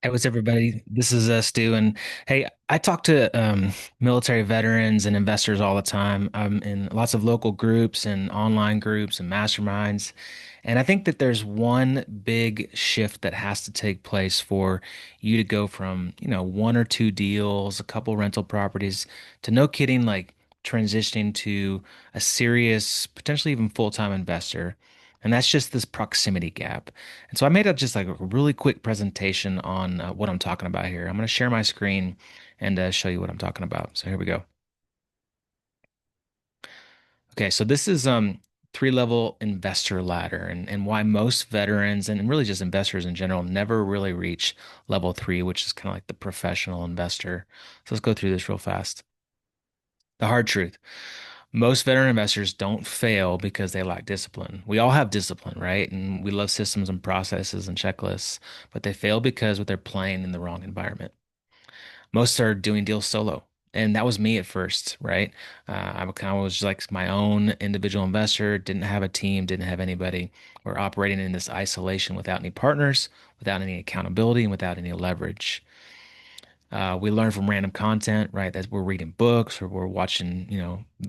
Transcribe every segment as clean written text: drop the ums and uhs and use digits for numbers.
Hey, what's everybody? This is Stu, and hey, I talk to military veterans and investors all the time. I'm in lots of local groups and online groups and masterminds, and I think that there's one big shift that has to take place for you to go from, one or two deals, a couple rental properties, to no kidding, like transitioning to a serious, potentially even full-time investor. And that's just this proximity gap. And so I made up just like a really quick presentation on what I'm talking about here. I'm going to share my screen and show you what I'm talking about. So here we go. Okay, so this is three-level investor ladder and why most veterans and really just investors in general never really reach level three, which is kind of like the professional investor. So let's go through this real fast. The hard truth. Most veteran investors don't fail because they lack discipline. We all have discipline, right? And we love systems and processes and checklists, but they fail because they're playing in the wrong environment. Most are doing deals solo. And that was me at first, right? I kind of was like my own individual investor, didn't have a team, didn't have anybody. We're operating in this isolation without any partners, without any accountability, and without any leverage. We learn from random content, right? That we're reading books or we're watching,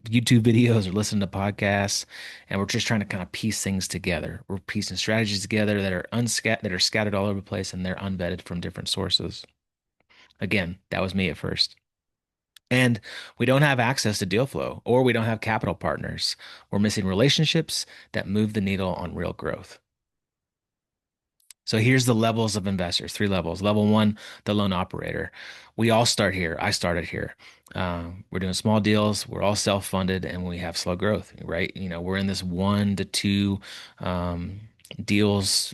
YouTube videos or listening to podcasts, and we're just trying to kind of piece things together. We're piecing strategies together that are scattered all over the place and they're unvetted from different sources. Again, that was me at first. And we don't have access to deal flow or we don't have capital partners. We're missing relationships that move the needle on real growth. So here's the levels of investors, three levels. Level one, the loan operator. We all start here. I started here. We're doing small deals. We're all self-funded and we have slow growth, right? We're in this one to two um, deals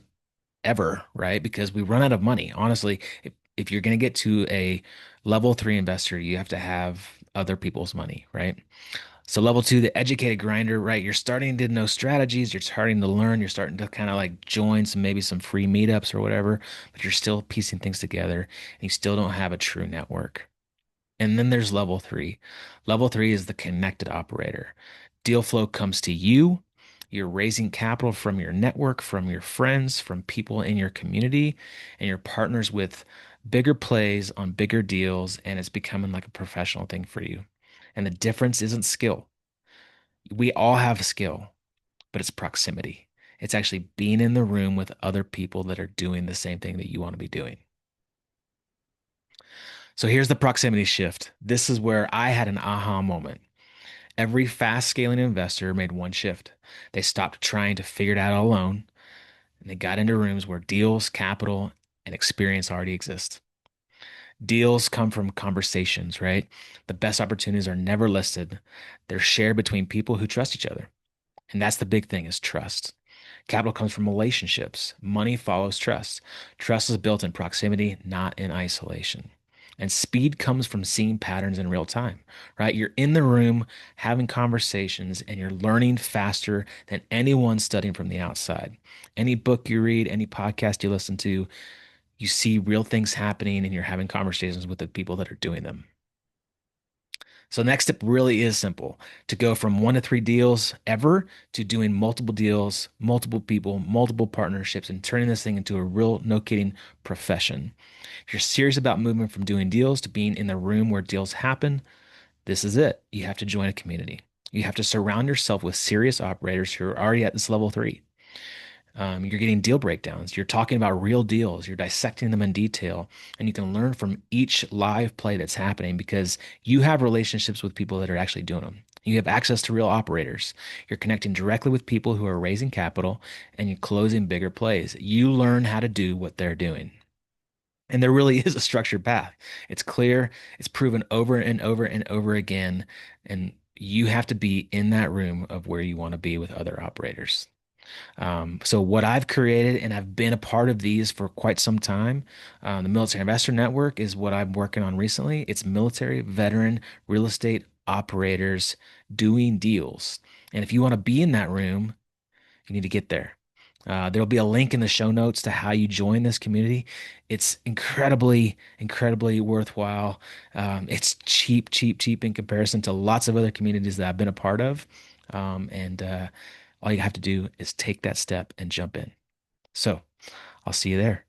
ever, right? Because we run out of money. Honestly, if you're going to get to a level three investor, you have to have other people's money, right? So level two, the educated grinder, right? You're starting to know strategies, you're starting to learn, you're starting to kind of like join maybe some free meetups or whatever, but you're still piecing things together and you still don't have a true network. And then there's level three. Level three is the connected operator. Deal flow comes to you. You're raising capital from your network, from your friends, from people in your community, and you're partners with bigger plays on bigger deals, and it's becoming like a professional thing for you. And the difference isn't skill. We all have skill, but it's proximity. It's actually being in the room with other people that are doing the same thing that you want to be doing. So here's the proximity shift. This is where I had an aha moment. Every fast scaling investor made one shift. They stopped trying to figure it out alone and they got into rooms where deals, capital, and experience already exist. Deals come from conversations, right? The best opportunities are never listed. They're shared between people who trust each other. And that's the big thing is trust. Capital comes from relationships. Money follows trust. Trust is built in proximity, not in isolation. And speed comes from seeing patterns in real time, right? You're in the room having conversations and you're learning faster than anyone studying from the outside. Any book you read, any podcast you listen to, you see real things happening and you're having conversations with the people that are doing them. So next step really is simple to go from one to three deals ever to doing multiple deals, multiple people, multiple partnerships, and turning this thing into a real, no kidding, profession. If you're serious about moving from doing deals to being in the room where deals happen, this is it. You have to join a community. You have to surround yourself with serious operators who are already at this level three. You're getting deal breakdowns. You're talking about real deals. You're dissecting them in detail. And you can learn from each live play that's happening because you have relationships with people that are actually doing them. You have access to real operators. You're connecting directly with people who are raising capital and you're closing bigger plays. You learn how to do what they're doing. And there really is a structured path. It's clear, it's proven over and over and over again. And you have to be in that room of where you want to be with other operators. So what I've created, and I've been a part of these for quite some time, the Military Investor Network is what I'm working on recently. It's military, veteran, real estate operators doing deals. And if you want to be in that room, you need to get there. There'll be a link in the show notes to how you join this community. It's incredibly, incredibly worthwhile. It's cheap, cheap, cheap in comparison to lots of other communities that I've been a part of. And all you have to do is take that step and jump in. So I'll see you there.